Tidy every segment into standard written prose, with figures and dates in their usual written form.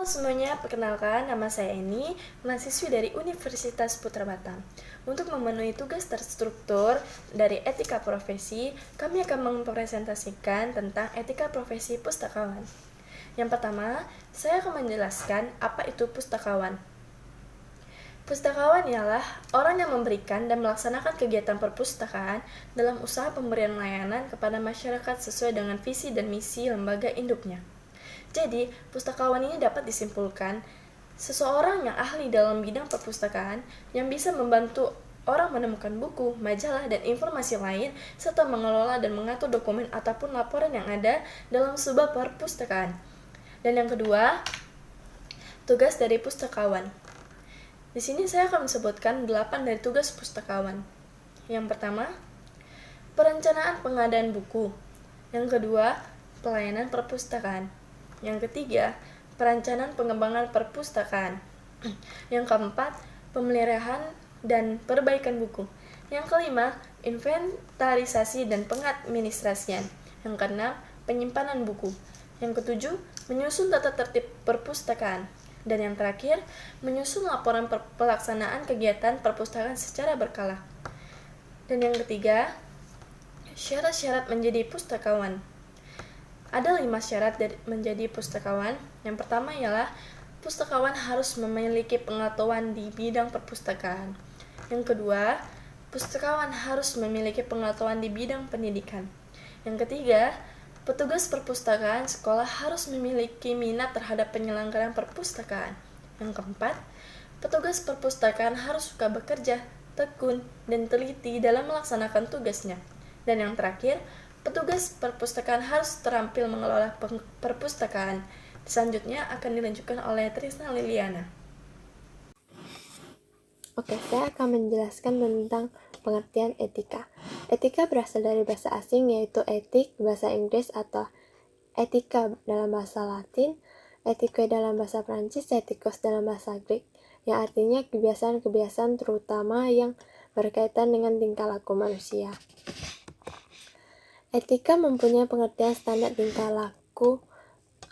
semuanya, perkenalkan nama saya Eni, mahasiswi dari Universitas Putra Batam. Untuk memenuhi tugas terstruktur dari etika profesi, kami akan mempresentasikan tentang etika profesi pustakawan. Yang pertama, saya akan menjelaskan apa itu pustakawan. Pustakawan ialah orang yang memberikan dan melaksanakan kegiatan perpustakaan dalam usaha pemberian layanan kepada masyarakat sesuai dengan visi dan misi lembaga induknya. Jadi, pustakawan ini dapat disimpulkan seseorang yang ahli dalam bidang perpustakaan yang bisa membantu orang menemukan buku, majalah, dan informasi lain serta mengelola dan mengatur dokumen ataupun laporan yang ada dalam sebuah perpustakaan. Dan yang kedua, tugas dari pustakawan. Di sini saya akan menyebutkan 8 dari tugas pustakawan. Yang pertama, perencanaan pengadaan buku. Yang kedua, pelayanan perpustakaan. Yang ketiga, perencanaan pengembangan perpustakaan. Yang keempat, pemeliharaan dan perbaikan buku. Yang kelima, inventarisasi dan pengadministrasian. Yang keenam, penyimpanan buku. Yang ketujuh, menyusun tata tertib perpustakaan. Dan yang terakhir, menyusun laporan pelaksanaan kegiatan perpustakaan secara berkala. Dan yang ketiga, syarat-syarat menjadi pustakawan. Ada 5 syarat menjadi pustakawan. Yang pertama ialah pustakawan harus memiliki pengetahuan di bidang perpustakaan. Yang kedua, pustakawan harus memiliki pengetahuan di bidang pendidikan. Yang ketiga, petugas perpustakaan sekolah harus memiliki minat terhadap penyelenggaraan perpustakaan. Yang keempat, petugas perpustakaan harus suka bekerja, tekun, dan teliti dalam melaksanakan tugasnya. Dan yang terakhir, petugas perpustakaan harus terampil mengelola perpustakaan. Selanjutnya akan dilanjutkan oleh Trisna Liliana. Oke, saya akan menjelaskan tentang pengertian etika. Etika berasal dari bahasa asing yaitu etik, bahasa Inggris atau etika dalam bahasa Latin, etike dalam bahasa Prancis, etikos dalam bahasa Greek, yang artinya kebiasaan-kebiasaan terutama yang berkaitan dengan tingkah laku manusia. Etika mempunyai pengertian standar tingkah laku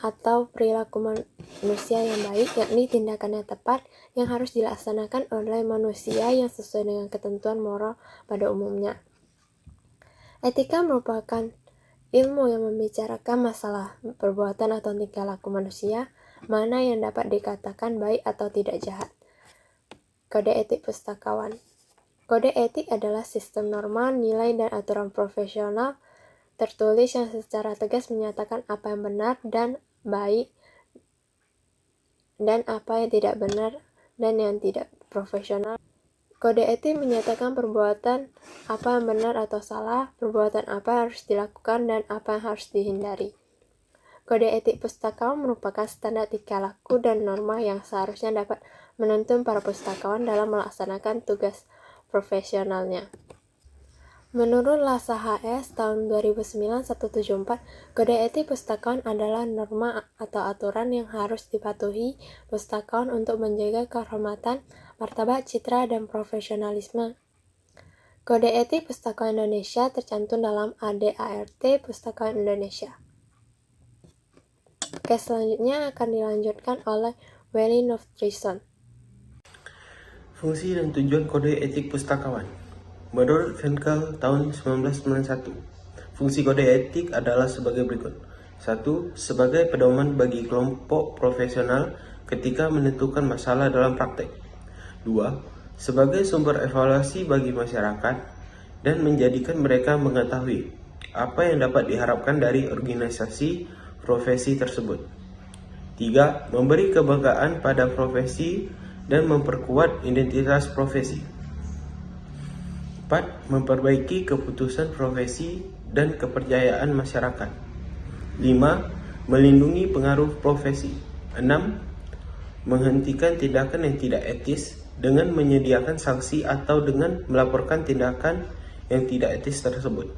atau perilaku manusia yang baik, yakni tindakan yang tepat yang harus dilaksanakan oleh manusia yang sesuai dengan ketentuan moral pada umumnya. Etika merupakan ilmu yang membicarakan masalah perbuatan atau tingkah laku manusia, mana yang dapat dikatakan baik atau tidak jahat. Kode etik pustakawan. Kode etik adalah sistem norma, nilai, dan aturan profesional tertulis yang secara tegas menyatakan apa yang benar dan baik dan apa yang tidak benar dan yang tidak profesional. Kode etik menyatakan perbuatan apa yang benar atau salah, perbuatan apa yang harus dilakukan dan apa yang harus dihindari. Kode etik pustakawan merupakan standar tingkah laku dan norma yang seharusnya dapat menuntun para pustakawan dalam melaksanakan tugas profesionalnya. Menurut Lhasa HS tahun 2009-174, kode etik pustakawan adalah norma atau aturan yang harus dipatuhi pustakawan untuk menjaga kehormatan, martabat, citra, dan profesionalisme. Kode etik pustakawan Indonesia tercantum dalam ADART Pustakawan Indonesia. Oke, selanjutnya akan dilanjutkan oleh Welly Noftrison. Fungsi dan tujuan kode etik pustakawan. Menurut Frenkel tahun 1991, fungsi kode etik adalah sebagai berikut. 1. Sebagai pedoman bagi kelompok profesional ketika menentukan masalah dalam praktek. 2. Sebagai sumber evaluasi bagi masyarakat dan menjadikan mereka mengetahui apa yang dapat diharapkan dari organisasi profesi tersebut. 3. Memberi kebanggaan pada profesi dan memperkuat identitas profesi. 4. Memperbaiki keputusan profesi dan kepercayaan masyarakat. 5. Melindungi pengaruh profesi. 6. Menghentikan tindakan yang tidak etis dengan menyediakan sanksi atau dengan melaporkan tindakan yang tidak etis tersebut.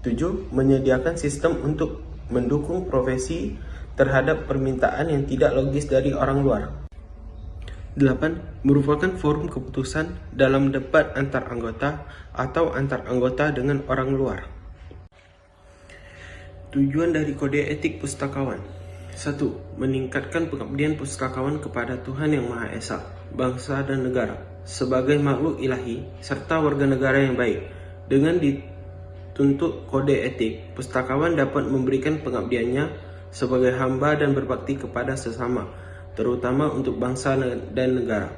7. Menyediakan sistem untuk mendukung profesi terhadap permintaan yang tidak logis dari orang luar. 8. Merupakan forum keputusan dalam debat antar anggota atau antar anggota dengan orang luar. Tujuan dari kode etik pustakawan. 1. Meningkatkan pengabdian pustakawan kepada Tuhan Yang Maha Esa, bangsa dan negara, sebagai makhluk ilahi, serta warga negara yang baik. Dengan dituntut kode etik, pustakawan dapat memberikan pengabdiannya sebagai hamba dan berbakti kepada sesama, terutama untuk bangsa dan negara.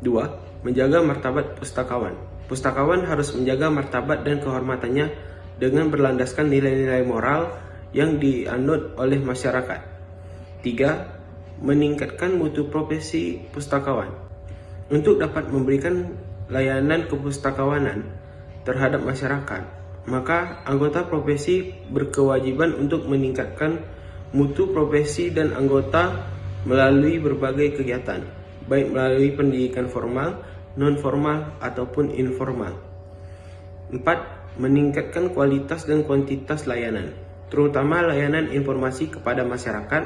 2. Menjaga martabat pustakawan. Pustakawan harus menjaga martabat dan kehormatannya dengan berlandaskan nilai-nilai moral yang dianut oleh masyarakat. 3. Meningkatkan mutu profesi pustakawan. Untuk dapat memberikan layanan kepustakawanan terhadap masyarakat, maka anggota profesi berkewajiban untuk meningkatkan mutu profesi dan anggota melalui berbagai kegiatan, baik melalui pendidikan formal, non-formal, ataupun informal. 4. Meningkatkan kualitas dan kuantitas layanan, terutama layanan informasi kepada masyarakat.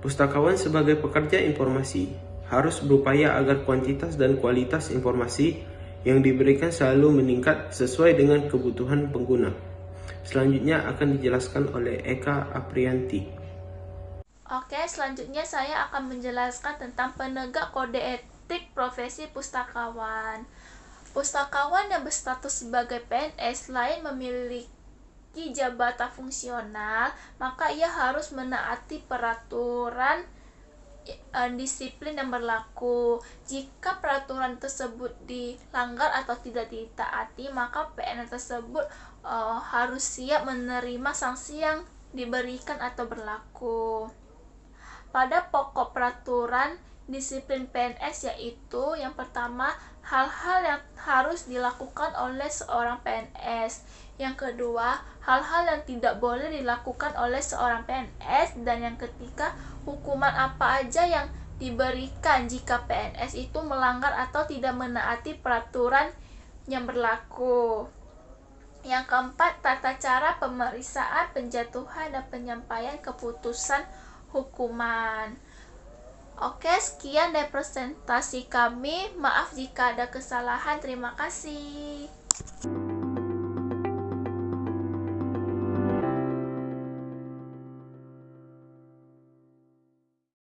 Pustakawan sebagai pekerja informasi harus berupaya agar kuantitas dan kualitas informasi yang diberikan selalu meningkat sesuai dengan kebutuhan pengguna. Selanjutnya akan dijelaskan oleh Eka Aprianti. Oke, selanjutnya saya akan menjelaskan tentang penegak kode etik profesi pustakawan. Pustakawan yang berstatus sebagai PNS selain memiliki jabatan fungsional, maka ia harus menaati peraturan disiplin yang berlaku. Jika peraturan tersebut dilanggar atau tidak ditaati, maka PNS tersebut harus siap menerima sanksi yang diberikan atau berlaku. Pada pokok peraturan disiplin PNS yaitu yang pertama, hal-hal yang harus dilakukan oleh seorang PNS. Yang kedua, hal-hal yang tidak boleh dilakukan oleh seorang PNS. Dan yang ketiga, hukuman apa aja yang diberikan jika PNS itu melanggar atau tidak menaati peraturan yang berlaku. Yang keempat, tata cara pemeriksaan, penjatuhan, dan penyampaian keputusan hukuman. Oke, sekian dari presentasi kami. Maaf jika ada kesalahan. Terima kasih.